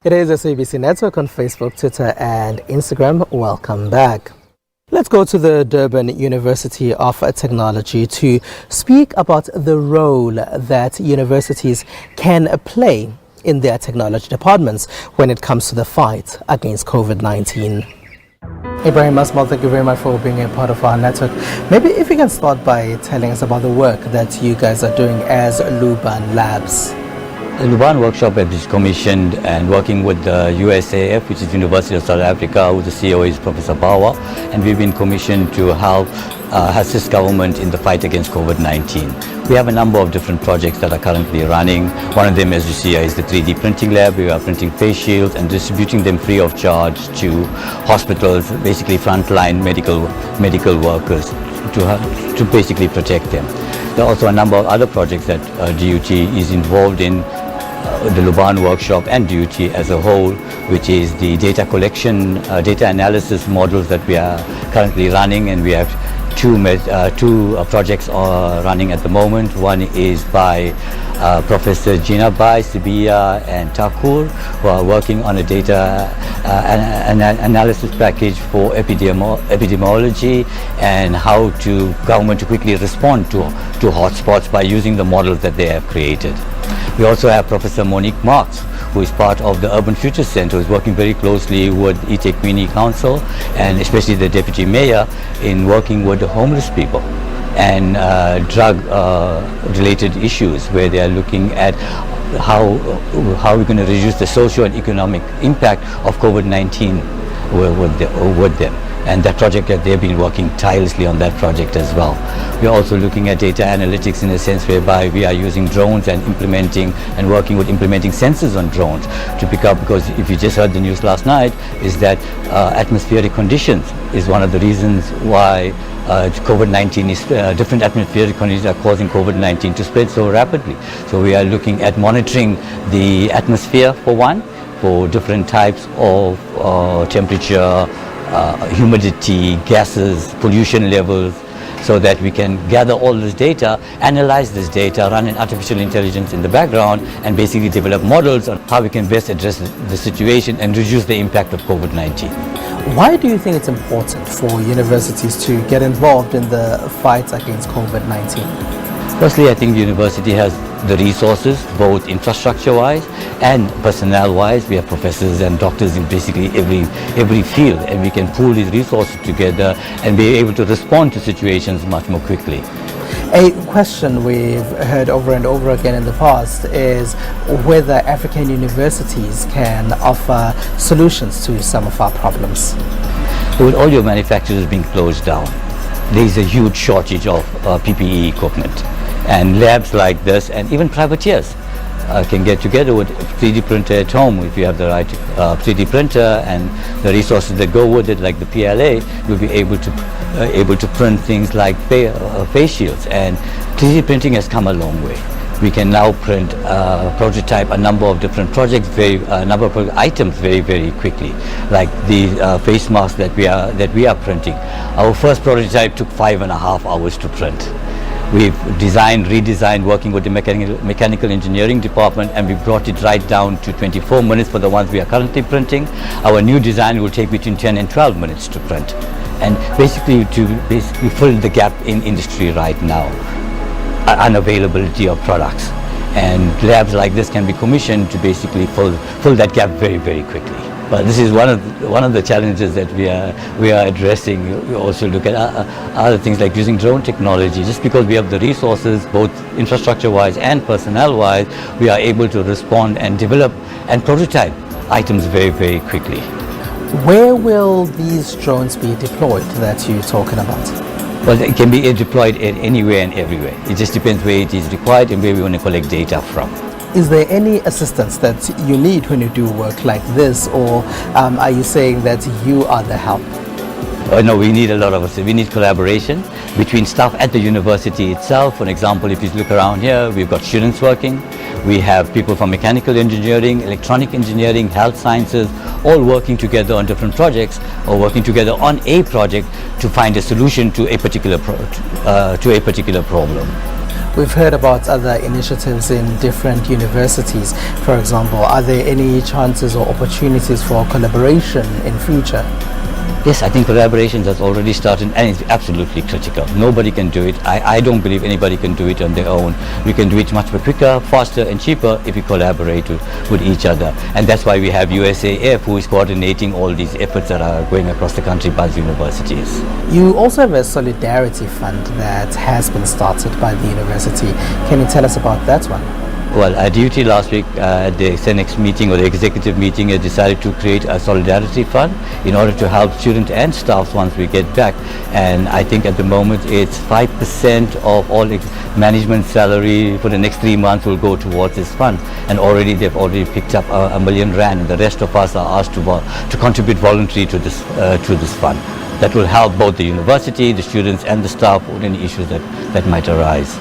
It is SABC Network on Facebook, Twitter and Instagram. Welcome back. Let's go to the Durban University of Technology to speak about the role that universities can play in their technology departments when it comes to the fight against COVID-19. Ebrahim, Asmal, thank you very much for being a part of our network. Maybe if you can start by telling us about the work that you guys are doing as Luban Labs. The Luban workshop is commissioned and working with the USAF, which is University of South Africa, who the CEO is Professor Bawa, and we've been commissioned to help assist government in the fight against COVID-19. We have a number of different projects that are currently running. One of them, as you see, is the 3D printing lab. We are printing face shields and distributing them free of charge to hospitals, basically frontline medical workers, to basically protect them. There are also a number of other projects that DUT is involved in, the Luban workshop and DUT as a whole, which is the data collection, data analysis models that we are currently running, and we have two projects running at the moment. One is by Professor Jinabai, Sibia and Thakur, who are working on a data analysis package for epidemiology and how to government to quickly respond to hotspots by using the models that they have created. We also have Professor Monique Marks, who is part of the Urban Future Center, who is working very closely with eTechmini Council and especially the Deputy Mayor in working with the homeless people and drug-related issues, where they are looking at how we're going to reduce the social and economic impact of COVID-19 with them. And that project, that they've been working tirelessly on that project as well. We're also looking at data analytics in a sense whereby we are using drones and working with implementing sensors on drones to pick up, because if you just heard the news last night, is that atmospheric conditions is one of the reasons why COVID-19 is different atmospheric conditions are causing COVID-19 to spread so rapidly. So we are looking at monitoring the atmosphere for one, for different types of temperature, humidity, gases, pollution levels, so that we can gather all this data, analyze this data, run an artificial intelligence in the background, and basically develop models on how we can best address the situation and reduce the impact of COVID-19. Why do you think it's important for universities to get involved in the fight against COVID-19? Firstly, I think the university has the resources, both infrastructure-wise and personnel-wise. We have professors and doctors in basically every field, and we can pool these resources together and be able to respond to situations much more quickly. A question we've heard over and over again in the past is whether African universities can offer solutions to some of our problems. With all your manufacturers being closed down, there is a huge shortage of PPE equipment. And labs like this, and even privateers, can get together with a 3D printer at home. If you have the right 3D printer and the resources that go with it, like the PLA, you'll be able to print things like face shields. And 3D printing has come a long way. We can now print, prototype a number of different projects, items very, very quickly, like the face masks that we are printing. Our first prototype took 5.5 hours to print. We've redesigned, working with the mechanical engineering department, and we brought it right down to 24 minutes for the ones we are currently printing. Our new design will take between 10 and 12 minutes to print, and basically to fill the gap in industry right now, unavailability of products. And labs like this can be commissioned to basically fill that gap very, very quickly. But this is one of the challenges that we are addressing. We also look at other things like using drone technology. Just because we have the resources, both infrastructure-wise and personnel-wise, we are able to respond and develop and prototype items very, very quickly. Where will these drones be deployed that you're talking about? Well, it can be deployed anywhere and everywhere. It just depends where it is required and where we want to collect data from. Is there any assistance that you need when you do work like this, or are you saying that you are the help? No, we need a lot of assistance. We need collaboration between staff at the university itself. For example, if you look around here, we've got students working. We have people from mechanical engineering, electronic engineering, health sciences, all working together on different projects, or working together on a project to find a solution to a particular problem. We've heard about other initiatives in different universities. For example, are there any chances or opportunities for collaboration in future? Yes, I think collaboration has already started and it's absolutely critical. Nobody can do it. I don't believe anybody can do it on their own. We can do it much more quicker, faster and cheaper if we collaborate with each other. And that's why we have USAF, who is coordinating all these efforts that are going across the country by the universities. You also have a solidarity fund that has been started by the university. Can you tell us about that one? Well, at DUT last week at the Senex meeting or the executive meeting, they decided to create a solidarity fund in order to help students and staff once we get back. And I think at the moment it's 5% of all management salary for the next 3 months will go towards this fund. And already they've already picked up a million rand. The rest of us are asked to contribute voluntarily to this fund. That will help both the university, the students and the staff with any issues that might arise.